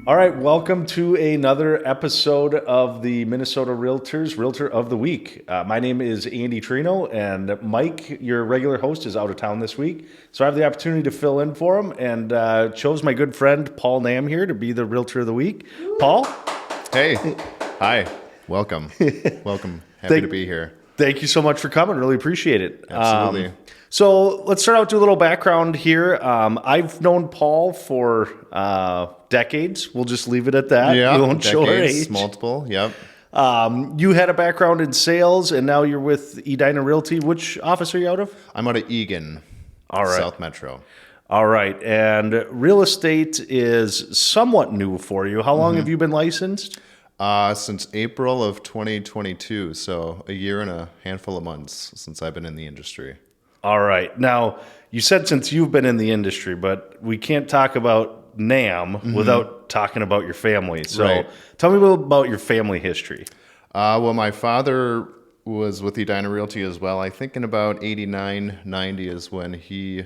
All right, welcome to another episode of the Minnesota Realtors Realtor of the Week. My name is Andy Treno, and Mike, your regular host, is out of town this week. So I have the opportunity to fill in for him and chose my good friend Paul Gnam here to be the Realtor of the Week. Paul? Hey, hi, welcome. Welcome. Happy to be here. Thank you so much for coming. Really appreciate it. Absolutely. So let's start out, do a little background here. I've known Paul for decades. We'll just leave it at that. Yeah, We won't show our decades, age. multiple, yep. You had a background in sales, and now you're with Edina Realty. Which office are you out of? I'm out of Eagan, All right. South Metro. All right. And real estate is somewhat new for you. How long have you been licensed? Since April of 2022, so a year and a handful of months since I've been in the industry. All right. Now, you said since you've been in the industry, but we can't talk about NAM without talking about your family. So Right. tell me a little about your family history. Well, my father was with Edina Realty as well. I think in about 89, 90 is when he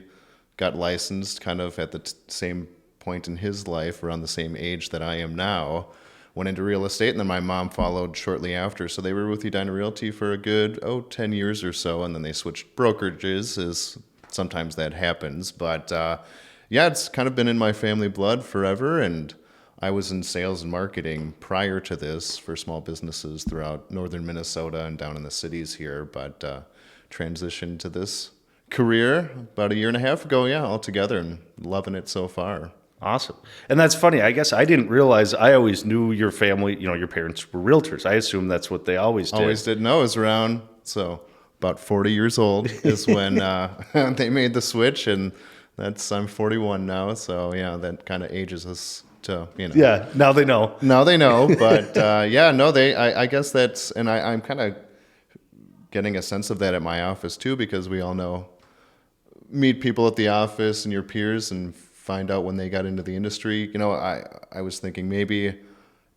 got licensed, kind of at the same point in his life, around the same age that I am now. Went into real estate, and then my mom followed shortly after. So they were with Edina Realty for a good, 10 years or so, and then they switched brokerages, as sometimes that happens. But yeah, it's kind of been in my family blood forever, and I was in sales and marketing prior to this for small businesses throughout northern Minnesota and down in the cities here, but transitioned to this career about a year and a half ago, yeah, altogether, and loving it so far. Awesome. And that's funny. I guess I didn't realize, I always knew your family, your parents were realtors. I assumed that's what they always did. Always didn't know it was around. So about 40 years old is when they made the switch, and I'm 41 now. So yeah, that kind of ages us to, Yeah, now they know. Now they know, but yeah, no, I guess that's, and I'm kind of getting a sense of that at my office too, because we all meet people at the office and your peers and find out when they got into the industry. I was thinking maybe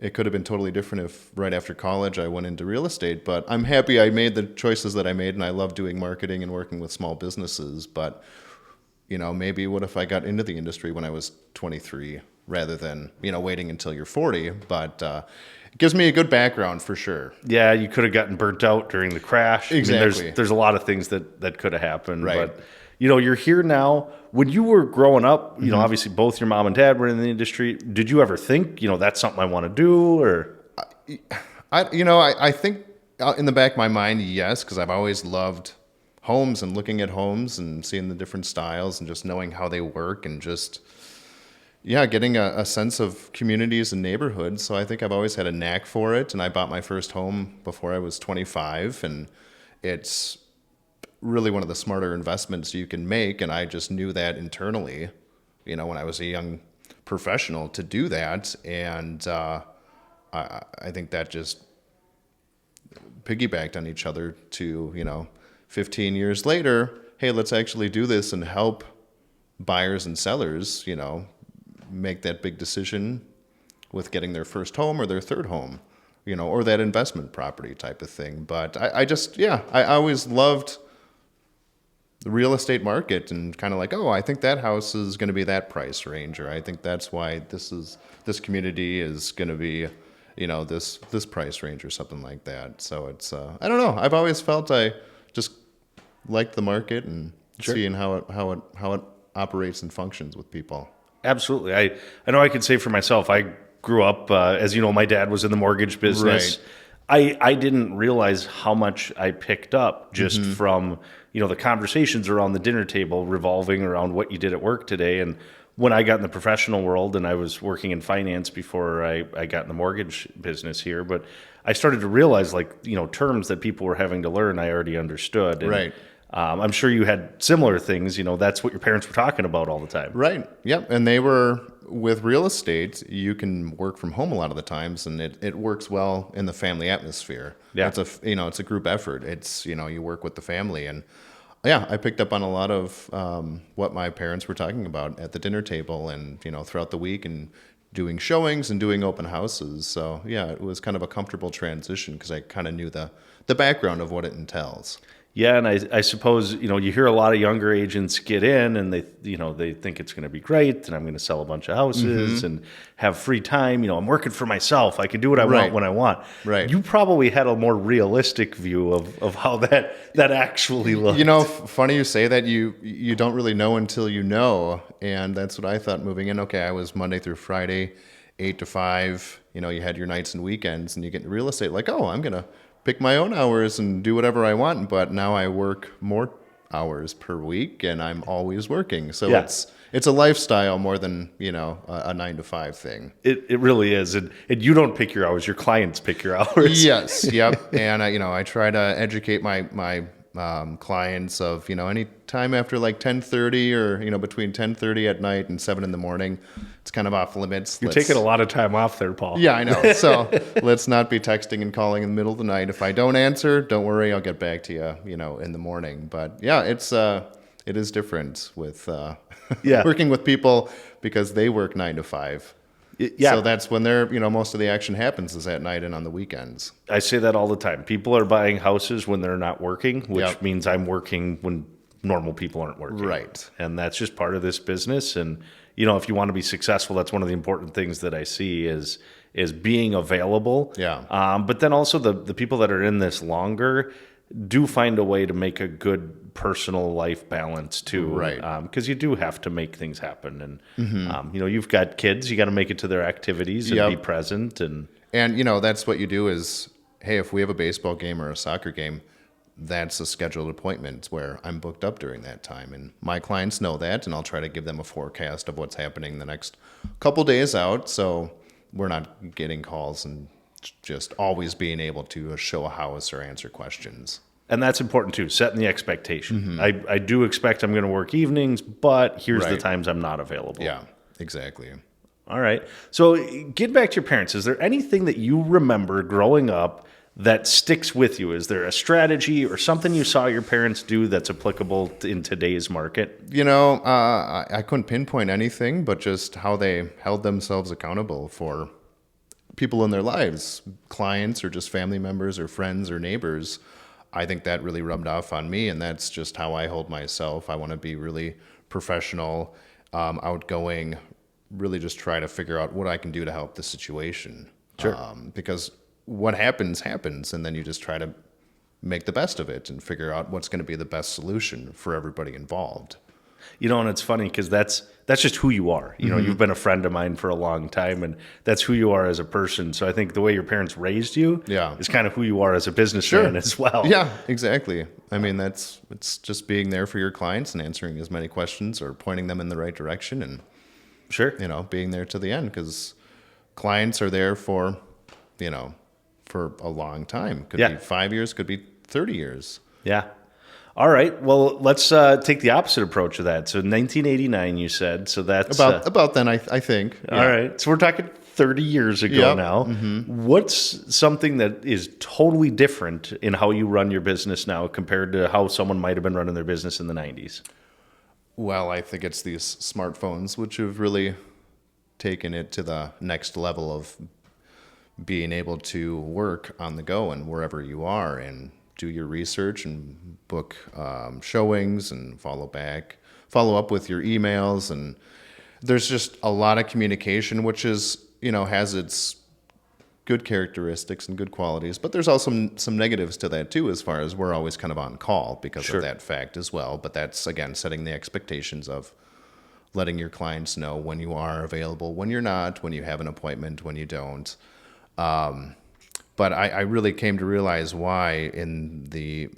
it could have been totally different if right after college I went into real estate, but I'm happy I made the choices that I made, and I love doing marketing and working with small businesses. But, maybe what if I got into the industry when I was 23 rather than, waiting until you're 40? But it gives me a good background for sure. Yeah, you could have gotten burnt out during the crash. Exactly. I mean, there's a lot of things that could have happened. Right. But, you're here now. When you were growing up, obviously both your mom and dad were in the industry. Did you ever think, that's something I want to do? Or I think in the back of my mind, yes, because I've always loved homes and looking at homes and seeing the different styles and just knowing how they work and just, yeah, getting a sense of communities and neighborhoods. So I think I've always had a knack for it. And I bought my first home before I was 25, and it's really one of the smarter investments you can make. And I just knew that internally, when I was a young professional, to do that. And I think that just piggybacked on each other to, 15 years later, hey, let's actually do this and help buyers and sellers, make that big decision with getting their first home or their third home, or that investment property type of thing. But I always loved the real estate market, and kind of like, I think that house is going to be that price range, or I think that's why this community is going to be, this price range or something like that. So it's I don't know. I've always felt I just liked the market and Sure. seeing how it operates and functions with people. absolutely. I know I could say for myself, I grew up, as you know, my dad was in the mortgage business. I didn't realize how much I picked up just from, the conversations around the dinner table revolving around what you did at work today. And when I got in the professional world, and I was working in finance before I got in the mortgage business here, but I started to realize, terms that people were having to learn, I already understood. And, Right. I'm sure you had similar things, that's what your parents were talking about all the time. Right. Yep. And they were with real estate. You can work from home a lot of the times, and it works well in the family atmosphere. Yeah. It's a group effort. It's, you work with the family, and yeah, I picked up on a lot of what my parents were talking about at the dinner table and, throughout the week, and doing showings and doing open houses. So yeah, it was kind of a comfortable transition because I kind of knew the background of what it entails. Yeah, and I suppose, you hear a lot of younger agents get in and they think it's going to be great and I'm going to sell a bunch of houses and have free time. I'm working for myself. I can do what I want Right. when I want. Right. You probably had a more realistic view of how that actually looked. Funny you say that. You don't really know until you know, and that's what I thought moving in. Okay, I was Monday through Friday, 8 to 5. You had your nights and weekends, and you get into real estate like, oh, I'm gonna pick my own hours and do whatever I want. But now I work more hours per week, and I'm always working. So Yeah. it's a lifestyle more than a 9 to 5 thing. It really is. And you don't pick your hours, your clients pick your hours. Yes, yep. And I try to educate my clients of any time after like 10:30 or between 10:30 at night and 7 in the morning. It's kind of off limits. You're taking a lot of time off there, Paul. Yeah, I know. So let's not be texting and calling in the middle of the night. If I don't answer, don't worry, I'll get back to you, in the morning. But yeah, it is different with working with people because they work 9 to 5. Yeah. So that's when most of the action happens is at night and on the weekends. I say that all the time. People are buying houses when they're not working, which Yep. means I'm working when normal people aren't working. Right. And that's just part of this business. And, if you want to be successful, that's one of the important things that I see is being available. Yeah. But then also the people that are in this longer do find a way to make a good personal life balance too. Right. Because you do have to make things happen. And, you've got kids, you got to make it to their activities and Yep. be present. And that's what you do is, hey, if we have a baseball game or a soccer game, that's a scheduled appointment where I'm booked up during that time. And my clients know that, and I'll try to give them a forecast of what's happening the next couple days out. So we're not getting calls and just always being able to show a house or answer questions. And that's important too, setting the expectation. I do expect I'm going to work evenings, but here's the Right. times I'm not available. Yeah, exactly. All right. So get back to your parents. Is there anything that you remember growing up that sticks with you? Is there a strategy or something you saw your parents do that's applicable in today's market? I couldn't pinpoint anything, but just how they held themselves accountable for people in their lives, clients or just family members or friends or neighbors. I think that really rubbed off on me, and that's just how I hold myself. I want to be really professional, outgoing, really just try to figure out what I can do to help the situation. Sure. Because what happens, and then you just try to make the best of it and figure out what's going to be the best solution for everybody involved. And it's funny because that's just who you are. You've been a friend of mine for a long time, and that's who you are as a person. So I think the way your parents raised you is kind of who you are as a businessman as well. Yeah, exactly. I mean, it's just being there for your clients and answering as many questions or pointing them in the right direction and, Sure. being there to the end because clients are there for a long time. Could be 5 years, could be 30 years. Yeah. All right. Well, let's take the opposite approach of that. So 1989, you said. So that's About then, I think. Yeah. All right. So we're talking 30 years ago Yep. now. What's something that is totally different in how you run your business now compared to how someone might have been running their business in the 90s? Well, I think it's these smartphones, which have really taken it to the next level of being able to work on the go and wherever you are and do your research and book showings and follow up with your emails. And there's just a lot of communication, which is, has its good characteristics and good qualities, but there's also some negatives to that too, as far as we're always kind of on call because Sure. of that fact as well. But that's, again, setting the expectations of letting your clients know when you are available, when you're not, when you have an appointment, when you don't. But I really came to realize why in the,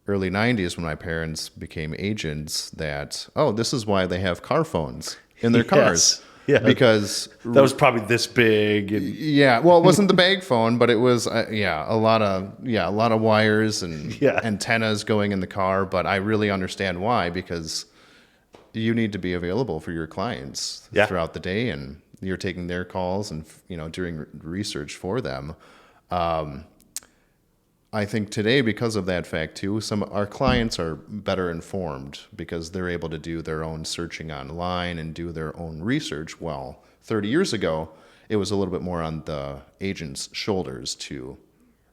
early 90s when my parents became agents that, this is why they have car phones in their cars. Yeah. Because That was probably this big. And yeah, well, it wasn't the bag phone, but it was a lot of wires and antennas going in the car. But I really understand why, because you need to be available for your clients throughout the day, and you're taking their calls and doing research for them. I think today, because of that fact too, our clients are better informed because they're able to do their own searching online and do their own research. Well, 30 years ago, it was a little bit more on the agent's shoulders to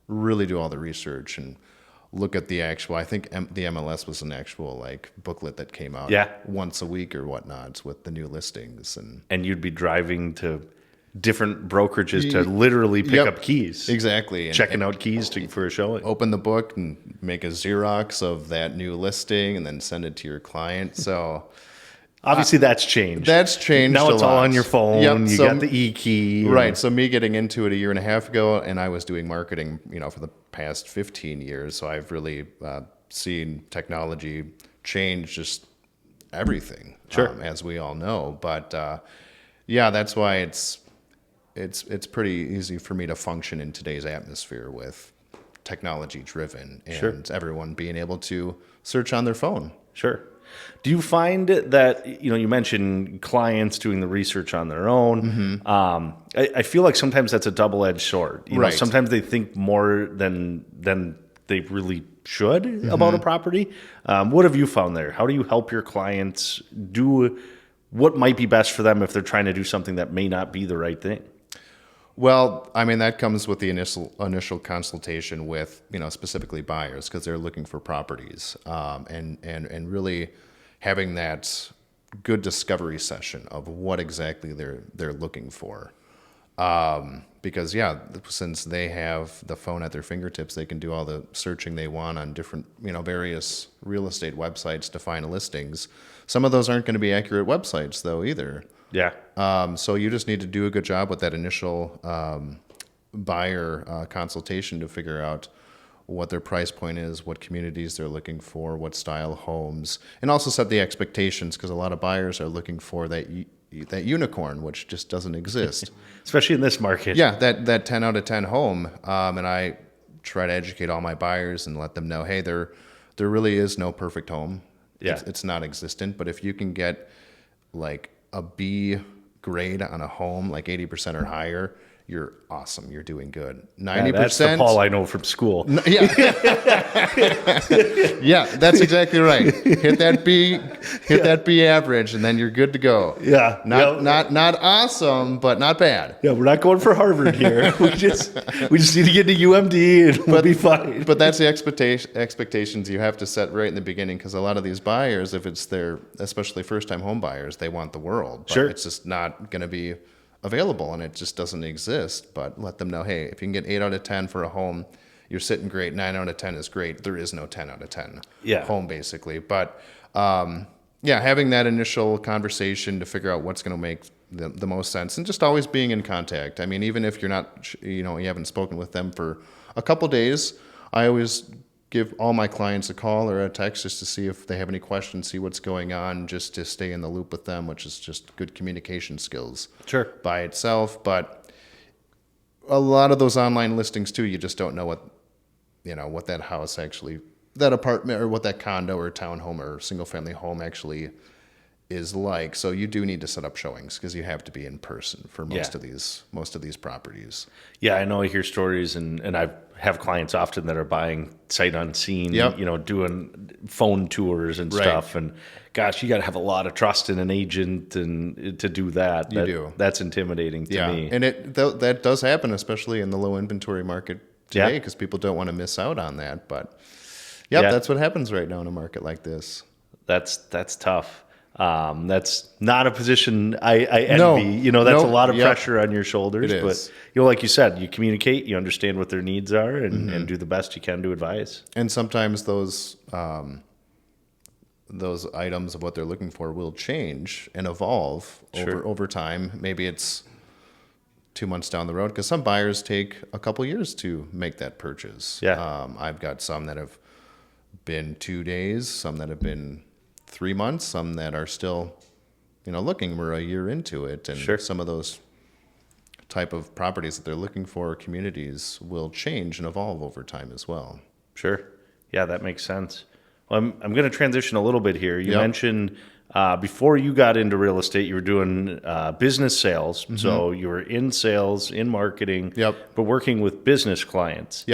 really do all the research and look at the actual, I think the MLS was an actual like booklet that came out Yeah. once a week or whatnot with the new listings. And you'd be driving to different brokerages to literally pick Yep, up keys. exactly. Checking out keys for a showing. Open the book and make a Xerox of that new listing and then send it to your client. So Obviously, that's changed. that's changed. Now it's a all lot. on your phone. Yep, You so- got the e-key. Right. So me getting into it a year and a half ago, and I was doing marketing, for the past 15 years. So I've really seen technology change just everything, Sure. as we all know. But yeah, that's why it's pretty easy for me to function in today's atmosphere with technology driven and Sure. everyone being able to search on their phone. Sure. Do you find that, you mentioned clients doing the research on their own? I feel like sometimes that's a double-edged sword. Right. Sometimes they think more than they really should about a property. What have you found there? How do you help your clients do what might be best for them if they're trying to do something that may not be the right thing? Well, I mean, that comes with the initial consultation with, specifically buyers, because they're looking for properties, and really having that good discovery session of what exactly they're looking for. Because since they have the phone at their fingertips, they can do all the searching they want on different, various real estate websites to find listings. Some of those aren't going to be accurate websites though either. Yeah. So you just need to do a good job with that initial buyer consultation to figure out what their price point is, what communities they're looking for, what style homes, and also set the expectations, because a lot of buyers are looking for that unicorn, which just doesn't exist. Especially in this market. Yeah, that 10 out of 10 home, and I try to educate all my buyers and let them know, hey, there really is no perfect home. Yeah. It's not existent, but if you can get like a B grade on a home, like 80% or higher, you're awesome. You're doing good. 90%. That's the Paul I know from school. Yeah. Yeah, that's exactly right. Hit that B average, and then you're good to go. Yeah. Not awesome, but not bad. Yeah, we're not going for Harvard here. we just need to get into UMD and we'll be fine. But that's the expectations you have to set right in the beginning, because a lot of these buyers, if it's especially first-time home buyers, they want the world. But Sure. it's just not going to be available, and it just doesn't exist. But let them know, hey, if you can get 8 out of 10 for a home, you're sitting great. 9 out of 10 is great. There is no 10 out of 10 home, basically. But having that initial conversation to figure out what's going to make the most sense, and just always being in contact. I mean, even if you're not, you haven't spoken with them for a couple days, I always give all my clients a call or a text just to see if they have any questions, see what's going on, just to stay in the loop with them, which is just good communication skills Sure. by itself. But a lot of those online listings too, you just don't know what that house actually, that apartment or what that condo or townhome or single family home actually is like. So you do need to set up showings, because you have to be in person for most of these properties. Yeah, I know I hear stories, and I have clients often that are buying sight unseen, doing phone tours and stuff. And gosh, you got to have a lot of trust in an agent and to do that. You do. That's intimidating to me. And that does happen, especially in the low inventory market today, because people don't want to miss out on that. But that's what happens right now in a market like this. That's tough. That's not a position I envy. That's a lot of pressure on your shoulders. It is. But like you said, you communicate, you understand what their needs are, and do the best you can to advise. And sometimes those items of what they're looking for will change and evolve over time. Maybe it's 2 months down the road, because some buyers take a couple years to make that purchase. Yeah. I've got some that have been 2 days, some that have been 3 months, some that are still, looking. We're a year into it, and some of those type of properties that they're looking for, communities, will change and evolve over time as well. Sure. Yeah, that makes sense. Well, I'm going to transition a little bit here. You mentioned before you got into real estate, you were doing business sales. So you were in sales, in marketing, but working with business clients.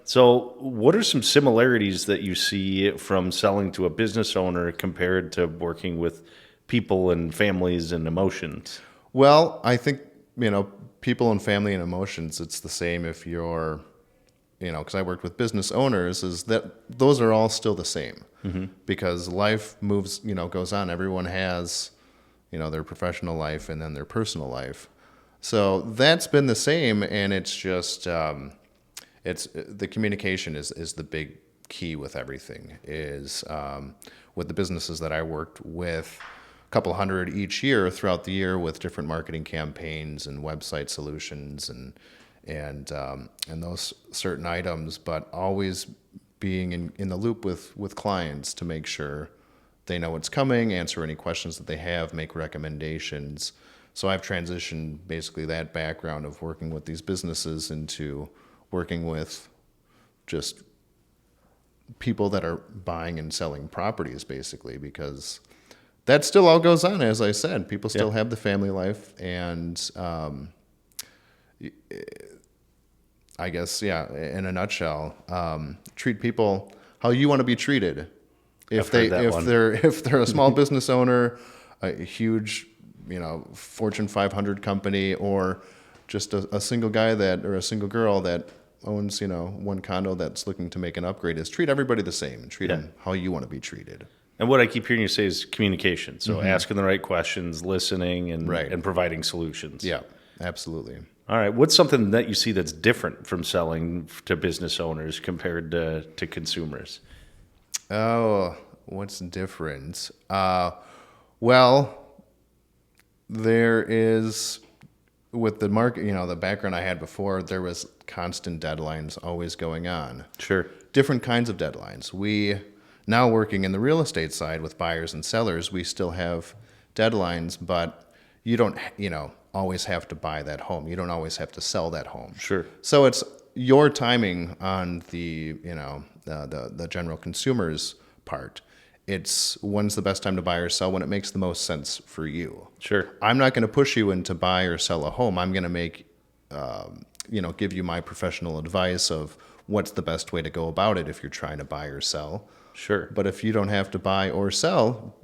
So what are some similarities that you see from selling to a business owner compared to working with people and families and emotions? Well, I think, people and family and emotions, it's the same if you're because I worked with business owners, is that those are all still the same because life moves, goes on. Everyone has, their professional life and then their personal life. So that's been the same, and it's just it's the communication is the big key with everything. Is with the businesses that I worked with, a couple hundred each year throughout the year with different marketing campaigns and website solutions and those certain items, but always being in the loop with clients to make sure they know what's coming, answer any questions that they have, make recommendations. So I've transitioned basically that background of working with these businesses into working with just people that are buying and selling properties, basically, because that still all goes on. As I said, people still have the family life, and I guess, in a nutshell, treat people how you want to be treated. If they're a small business owner, a huge, Fortune 500 company, or just a single guy or a single girl that owns, one condo that's looking to make an upgrade, is treat everybody the same. Treat them how you want to be treated. And what I keep hearing you say is communication. So asking the right questions, listening, and providing solutions. Yeah, absolutely. All right. What's something that you see that's different from selling to business owners compared to consumers? Oh, what's different? Well, there is, with the market, the background I had before, there was constant deadlines always going on. Sure. Different kinds of deadlines. We, now working in the real estate side with buyers and sellers, we still have deadlines, but you don't, always have to buy that home. You don't always have to sell that home. Sure. So it's your timing on the, the general consumer's part. It's when's the best time to buy or sell, when it makes the most sense for you. Sure. I'm not going to push you into buy or sell a home. I'm going to make, give you my professional advice of what's the best way to go about it if you're trying to buy or sell. Sure. But if you don't have to buy or sell,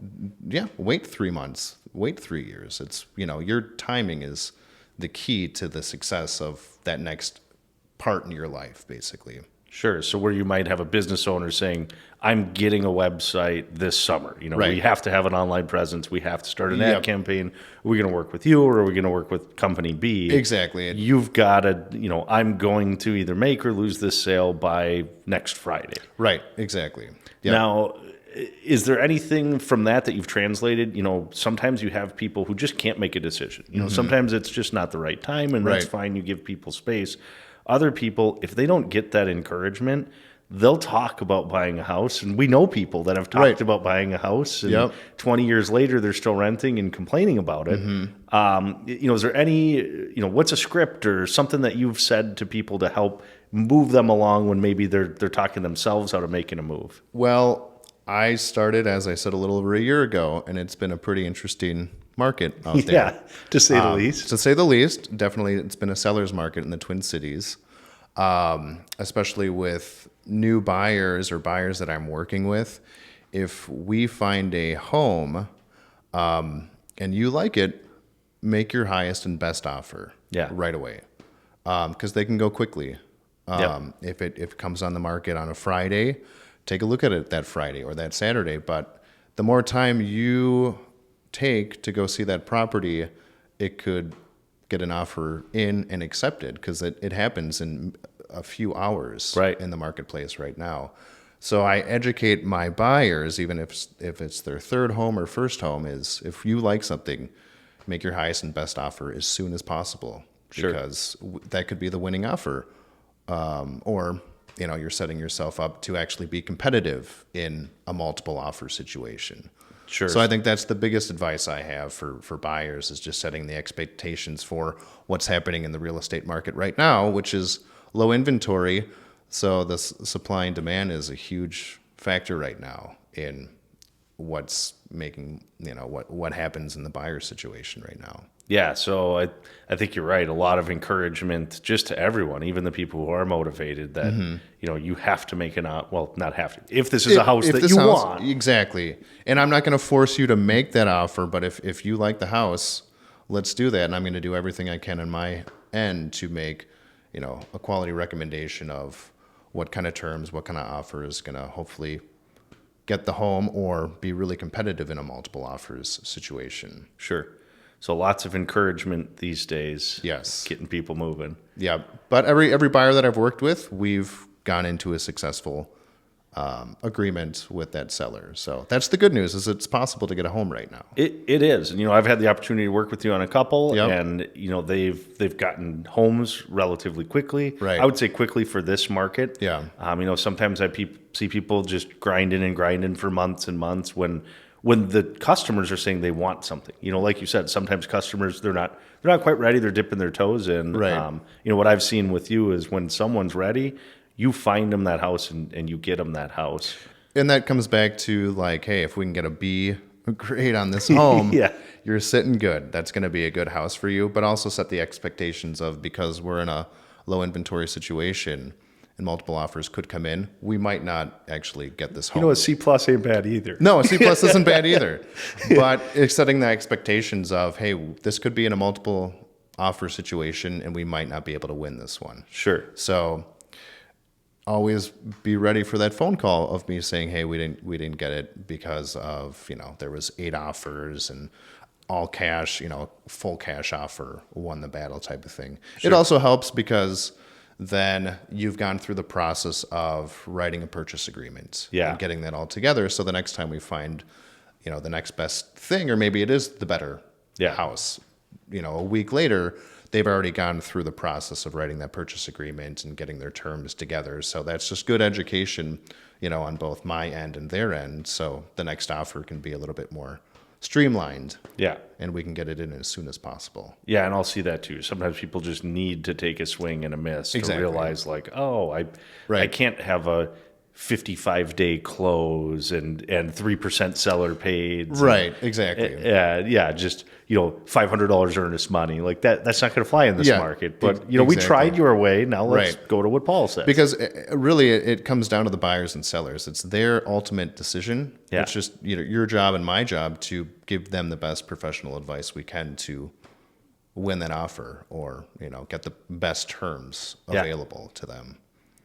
wait 3 months, wait 3 years. It's, your timing is the key to the success of that next part in your life, basically. Sure. So where you might have a business owner saying, I'm getting a website this summer. Right. We have to have an online presence. We have to start an ad campaign. Are we going to work with you, or are we going to work with company B? Exactly. You've got to, I'm going to either make or lose this sale by next Friday. Right. Exactly. Yep. Now, is there anything from that you've translated? Sometimes you have people who just can't make a decision. Sometimes it's just not the right time, and that's fine. You give people space. Other people, if they don't get that encouragement, they'll talk about buying a house. And we know people that have talked about buying a house, and 20 years later, they're still renting and complaining about it. Is there any, what's a script or something that you've said to people to help move them along when maybe they're talking themselves out of making a move? Well, I started, as I said, a little over a year ago, and it's been a pretty interesting market out there. Yeah, to say the least. To say the least, definitely it's been a seller's market in the Twin Cities, especially with new buyers or buyers that I'm working with. If we find a home and you like it, make your highest and best offer right away, because they can go quickly. If it comes on the market on a Friday, take a look at it that Friday or that Saturday. But the more time you take to go see that property, it could get an offer in and accepted, because it happens in a few hours in the marketplace right now. So I educate my buyers, even if it's their third home or first home, is if you like something, make your highest and best offer as soon as possible, because that could be the winning offer. Or you're setting yourself up to actually be competitive in a multiple offer situation. Sure. So I think that's the biggest advice I have for buyers, is just setting the expectations for what's happening in the real estate market right now, which is low inventory. So the supply and demand is a huge factor right now in what's making, what happens in the buyer situation right now. Yeah, so I think you're right. A lot of encouragement just to everyone, even the people who are motivated, that you have to make not have to. If this is a house that you want. Exactly. And I'm not going to force you to make that offer, but if you like the house, let's do that. And I'm going to do everything I can on my end to make, a quality recommendation of what kind of terms, what kind of offer is going to hopefully get the home or be really competitive in a multiple offers situation. Sure. So lots of encouragement these days. Yes. Getting people moving. Yeah. But every buyer that I've worked with, we've gone into a successful agreement with that seller. So that's the good news, is it's possible to get a home right now. It is. And, I've had the opportunity to work with you on a couple, Yep. and, they've gotten homes relatively quickly. Right. I would say quickly for this market. Yeah. Sometimes I see people just grinding for months and months when the customers are saying they want something. Like you said, sometimes customers, they're not quite ready. They're dipping their toes in. Right. What I've seen with you is when someone's ready, you find them that house and you get them that house. And that comes back to like, hey, if we can get a B grade on this home, Yeah. You're sitting good. That's going to be a good house for you, but also set the expectations of, because we're in a low inventory situation and multiple offers could come in, we might not actually get this home. A C+ ain't bad either. No, a C+ isn't bad either. But it's setting the expectations of, hey, this could be in a multiple offer situation and we might not be able to win this one. Sure. So always be ready for that phone call of me saying, hey, we didn't get it because of, there was 8 offers and all cash, full cash offer won the battle type of thing. Sure. It also helps because then you've gone through the process of writing a purchase agreement and getting that all together. So the next time we find, the next best thing, or maybe it is the better house, a week later, they've already gone through the process of writing that purchase agreement and getting their terms together. So that's just good education, on both my end and their end. So the next offer can be a little bit more streamlined. Yeah. And we can get it in as soon as possible. Yeah, and I'll see that too. Sometimes people just need to take a swing and a miss to realize like, I can't have a 55-day close and 3% seller paid. Right, exactly. Just $500 earnest money like that. That's not going to fly in this market. But we exactly. tried your way. Now let's go to what Paul says. Because really, it comes down to the buyers and sellers. It's their ultimate decision. Yeah. It's just your job and my job to give them the best professional advice we can to win that offer, or get the best terms available to them.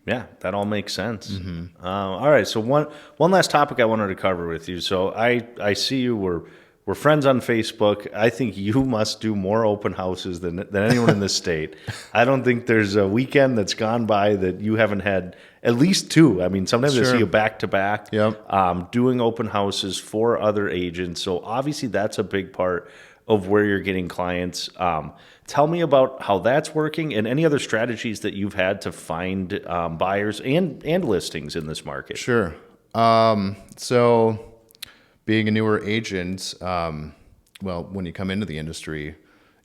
Yeah, that all makes sense. Mm-hmm. All right, so one last topic I wanted to cover with you. So I see you, we're friends on Facebook. I think you must do more open houses than anyone in this state. I don't think there's a weekend that's gone by that you haven't had at least 2. I mean, sometimes I see you back to back, doing open houses for other agents. So obviously that's a big part of where you're getting clients. Tell me about how that's working and any other strategies that you've had to find buyers and listings in this market. Sure. So being a newer agent, when you come into the industry,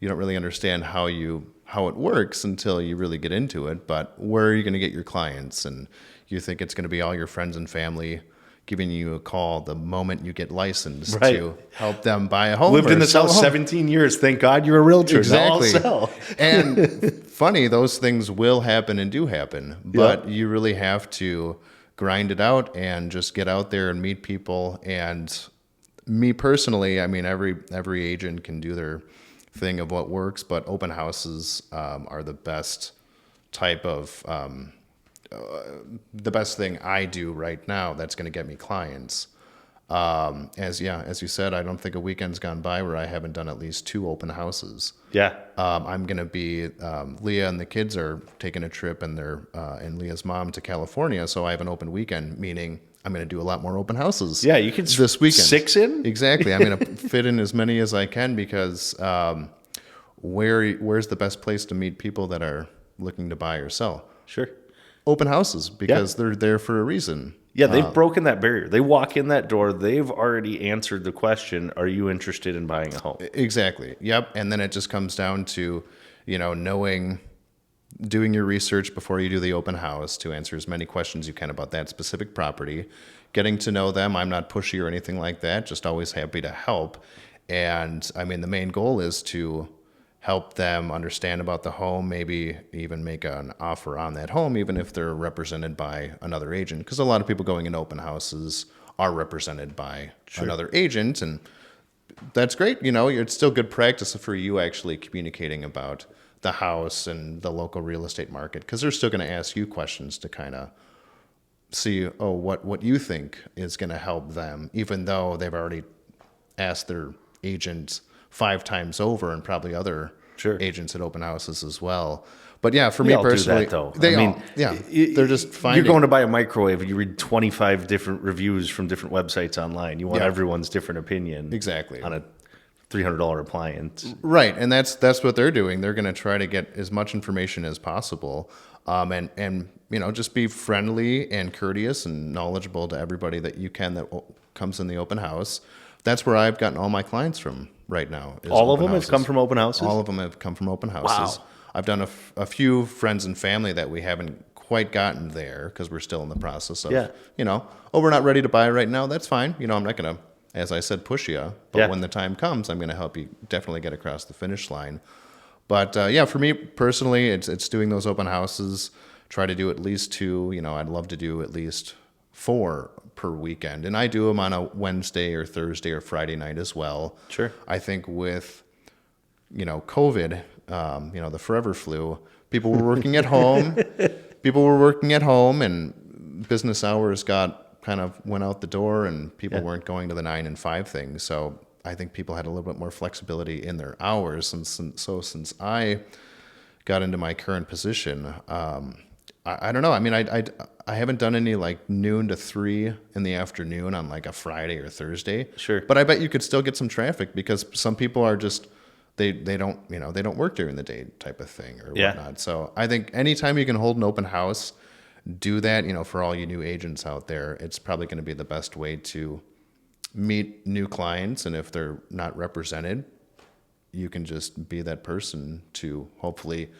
you don't really understand how it works until you really get into it. But where are you going to get your clients? And you think it's going to be all your friends and family giving you a call the moment you get licensed to help them buy a home. Lived in this house 17 years. Thank God you're a realtor. Exactly. Now I'll sell. And funny, those things will happen and do happen, but you really have to grind it out and just get out there and meet people. And me personally, I mean, every agent can do their thing of what works, but open houses are the best type of the best thing I do right now that's going to get me clients. As you said, I don't think a weekend's gone by where I haven't done at least 2 open houses. Yeah. I'm going to be, Leah and the kids are taking a trip and and Leah's mom to California. So I have an open weekend, meaning I'm going to do a lot more open houses. Yeah. You can this weekend. 6 in? Exactly. I'm going to fit in as many as I can because, where's the best place to meet people that are looking to buy or sell? Sure. Open houses, because they're there for a reason. Yeah, they've broken that barrier. They walk in that door, they've already answered the question, are you interested in buying a home? Exactly. Yep. And then it just comes down to, doing your research before you do the open house to answer as many questions you can about that specific property, getting to know them. I'm not pushy or anything like that, just always happy to help. And I mean, the main goal is to help them understand about the home, maybe even make an offer on that home, even if they're represented by another agent. Because a lot of people going in open houses are represented by another agent, and that's great. It's still good practice for you actually communicating about the house and the local real estate market, because they're still going to ask you questions to kind of see, what you think is going to help them, even though they've already asked their agents 5 times over, and probably other Sure. agents at open houses as well. But yeah, for We me all personally, do that, though. they I mean, all, yeah, they're just finding. You're going to buy a microwave, and you read 25 different reviews from different websites online. You want Yeah. everyone's different opinion Exactly. on a $300 appliance. Right, and that's what they're doing. They're going to try to get as much information as possible, and just be friendly and courteous and knowledgeable to everybody that you can that comes in the open house. That's where I've gotten all my clients from right now. Is All of open them have houses. come from open houses? All of them have come from open houses. Wow. I've done a few friends and family that we haven't quite gotten there because we're still in the process of, Yeah. we're not ready to buy right now. That's fine. I'm not going to, as I said, push you. But Yeah. when the time comes, I'm going to help you definitely get across the finish line. But for me personally, it's doing those open houses. Try to do at least 2. I'd love to do at least 4 per weekend, and I do them on a Wednesday or Thursday or Friday night as well. Sure. I think with COVID, the forever flu, people were working at home. People were working at home, and business hours went out the door, and people weren't going to the 9 and 5 thing. So I think people had a little bit more flexibility in their hours. Since I got into my current position, I don't know. I mean, I haven't done any like noon to 3 in the afternoon on like a Friday or Thursday. Sure. But I bet you could still get some traffic because some people are just they don't work during the day type of thing or Yeah. whatnot. So I think anytime you can hold an open house, do that. For all you new agents out there, it's probably going to be the best way to meet new clients. And if they're not represented, you can just be that person to hopefully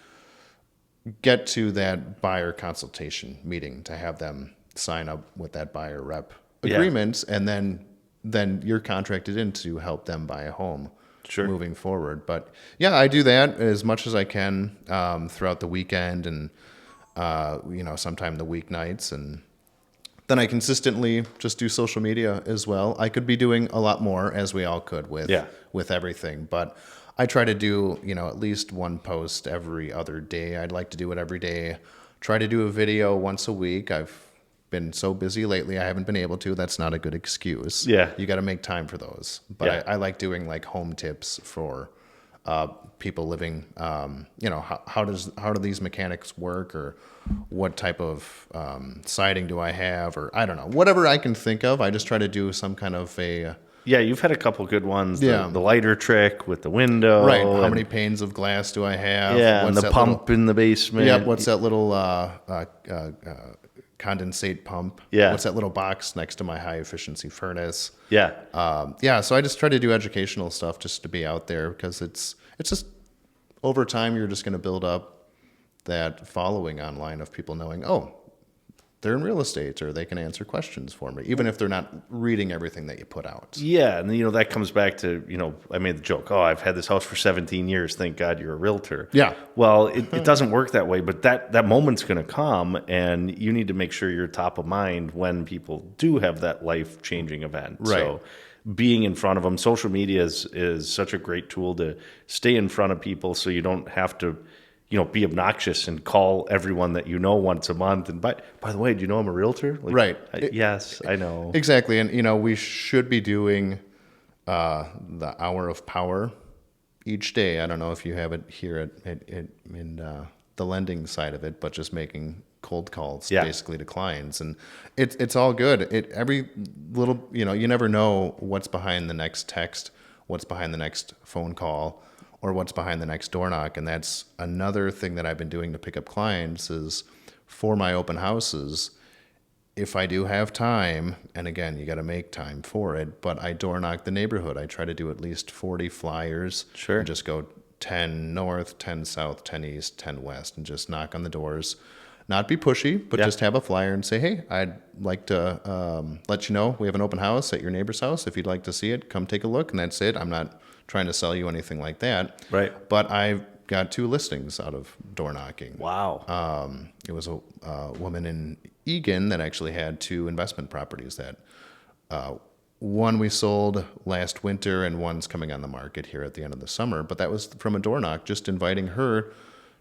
get to that buyer consultation meeting to have them sign up with that buyer rep agreements, and then you're contracted in to help them buy a home. Sure. Moving forward. But yeah, I do that as much as I can throughout the weekend and sometime the weeknights, and then I consistently just do social media as well. I could be doing a lot more, as we all could with everything, but I try to do at least 1 post every other day. I'd like to do it every day. Try to do a video once a week. I've been so busy lately, I haven't been able to. That's not a good excuse. Yeah. You got to make time for those. But Yeah. I like doing like home tips for people living. How do these mechanics work, or what type of siding do I have, or I don't know, whatever I can think of. I just try to do some kind of a Yeah, you've had a couple good ones. Yeah. The lighter trick with the window. right. How and- many panes of glass do I have? Yeah, and What's the that pump in the basement. Yep. What's that little condensate pump? Yeah. What's that little box next to my high efficiency furnace? Yeah. So I just try to do educational stuff just to be out there, because it's just over time you're just going to build up that following online of people knowing, oh, they're in real estate, or they can answer questions for me, even if they're not reading everything that you put out. Yeah, and that comes back to, I made the joke, oh, I've had this house for 17 years. Thank God you're a realtor. Yeah. Well, it doesn't work that way, but that moment's going to come, and you need to make sure you're top of mind when people do have that life-changing event. Right. So being in front of them, social media is such a great tool to stay in front of people, so you don't have to be obnoxious and call everyone that once a month. And by the way, do you know I'm a realtor? Like, Right. Yes, I know. Exactly. And, we should be doing the hour of power each day. I don't know if you have it here in the lending side of it, but just making cold calls basically to clients. And it's all good. Every little, you never know what's behind the next text, what's behind the next phone call, or what's behind the next door knock. And that's another thing that I've been doing to pick up clients is for my open houses. If I do have time, and again, you got to make time for it, but I door knock the neighborhood. I try to do at least 40 flyers. Sure. And just go 10 north, 10 south, 10 east, 10 west, and just knock on the doors. Not be pushy, but just have a flyer and say, hey, I'd like to let you know we have an open house at your neighbor's house. If you'd like to see it, come take a look. And that's it. I'm not trying to sell you anything like that. Right. But I've got 2 listings out of door knocking. Wow. It was a woman in Egan that actually had 2 investment properties that one we sold last winter, and one's coming on the market here at the end of the summer. But that was from a door knock, just inviting her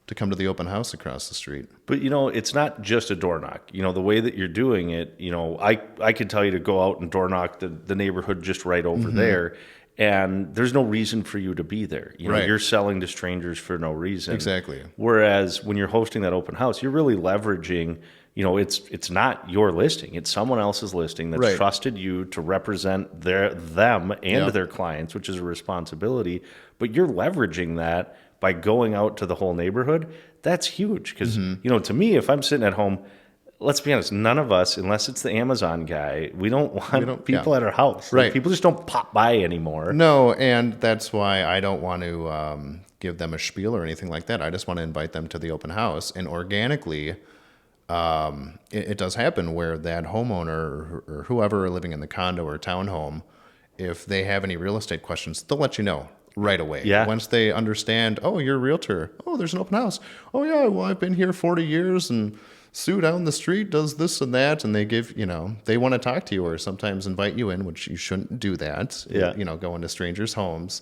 to come to the open house across the street. But, it's not just a door knock. The way that you're doing it, I could tell you to go out and door knock the neighborhood just right over there, and there's no reason for you to be there. Right. You're selling to strangers for no reason. Exactly. Whereas when you're hosting that open house, you're really leveraging, it's not your listing. It's someone else's listing that's Right. trusted you to represent them and Yep. their clients, which is a responsibility. But you're leveraging that by going out to the whole neighborhood. That's huge because, to me, if I'm sitting at home, let's be honest, none of us, unless it's the Amazon guy, we don't want people at our house. Right. Like, people just don't pop by anymore. No, and that's why I don't want to give them a spiel or anything like that. I just want to invite them to the open house. And organically, it does happen where that homeowner or whoever living in the condo or townhome, if they have any real estate questions, they'll let you know right away. Yeah. Once they understand, oh, you're a realtor. Oh, there's an open house. Oh, yeah, well, I've been here 40 years and Sue down the street does this and that. And they give, they want to talk to you or sometimes invite you in, which you shouldn't do that. Yeah. Go into strangers' homes.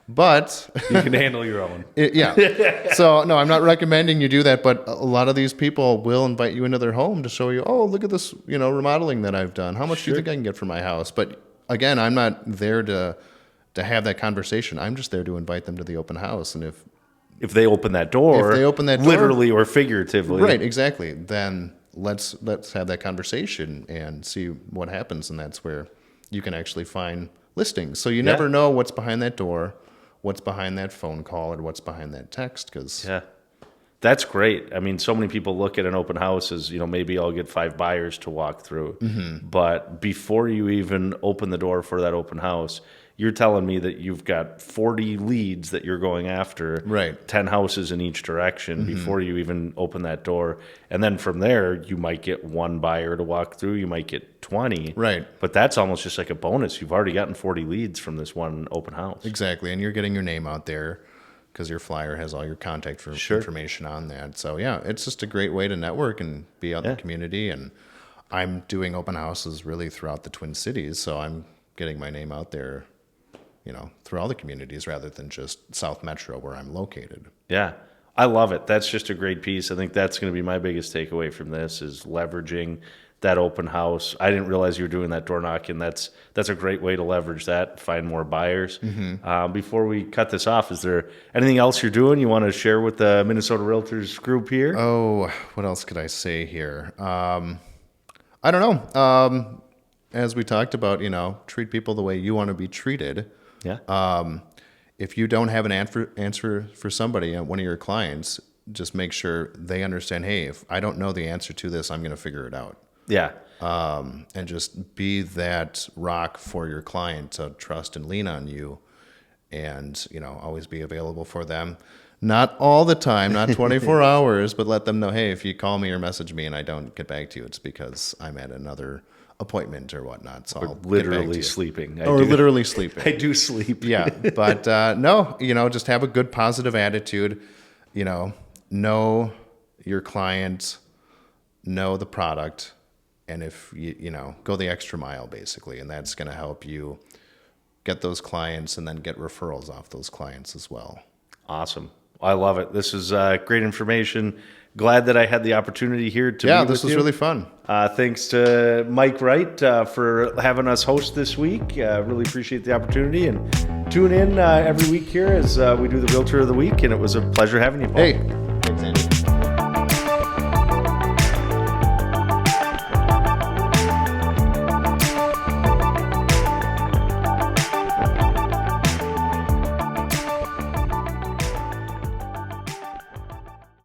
But You can handle your own. yeah. So, no, I'm not recommending you do that. But a lot of these people will invite you into their home to show you, oh, look at this, remodeling that I've done. How much do you think I can get for my house? But again, I'm not there to have that conversation. I'm just there to invite them to the open house. And If they open that door, literally or figuratively. right, exactly, then let's have that conversation and see what happens. And that's where you can actually find listings. So you never know what's behind that door, what's behind that phone call, or what's behind that text. Yeah. That's great. I mean, so many people look at an open house as, maybe I'll get 5 buyers to walk through. But before you even open the door for that open house, you're telling me that you've got 40 leads that you're going after, Right. 10 houses in each direction before you even open that door. And then from there, you might get 1 buyer to walk through. You might get 20. Right. But that's almost just like a bonus. You've already gotten 40 leads from this one open house. Exactly, and you're getting your name out there because your flyer has all your contact information on that. So yeah, it's just a great way to network and be out in the community. And I'm doing open houses really throughout the Twin Cities, so I'm getting my name out there, through all the communities rather than just South Metro where I'm located. Yeah, I love it. That's just a great piece. I think that's going to be my biggest takeaway from this is leveraging that open house. I didn't realize you were doing that door knocking. That's a great way to leverage that, find more buyers. Before we cut this off, is there anything else you're doing you want to share with the Minnesota Realtors group here? Oh, what else could I say here? I don't know. As we talked about, treat people the way you want to be treated. Yeah. If you don't have an answer for somebody, one of your clients, just make sure they understand, hey, if I don't know the answer to this, I'm going to figure it out. Yeah. And just be that rock for your client to trust and lean on you and, always be available for them. Not all the time, not 24 hours, but let them know, hey, if you call me or message me and I don't get back to you, it's because I'm at another appointment or whatnot. So I'll literally sleeping. Literally sleeping. I do sleep. Yeah. But no, just have a good positive attitude. Know your client, know the product, and if you go the extra mile basically, and that's going to help you get those clients and then get referrals off those clients as well. Awesome. I love it. This is great information. Glad that I had the opportunity here to meet this with was you. really fun. Thanks to Mike Wright for having us host this week. Really appreciate the opportunity, and tune in every week here as we do the Realtor of the Week, and it was a pleasure having you, Paul. Hey,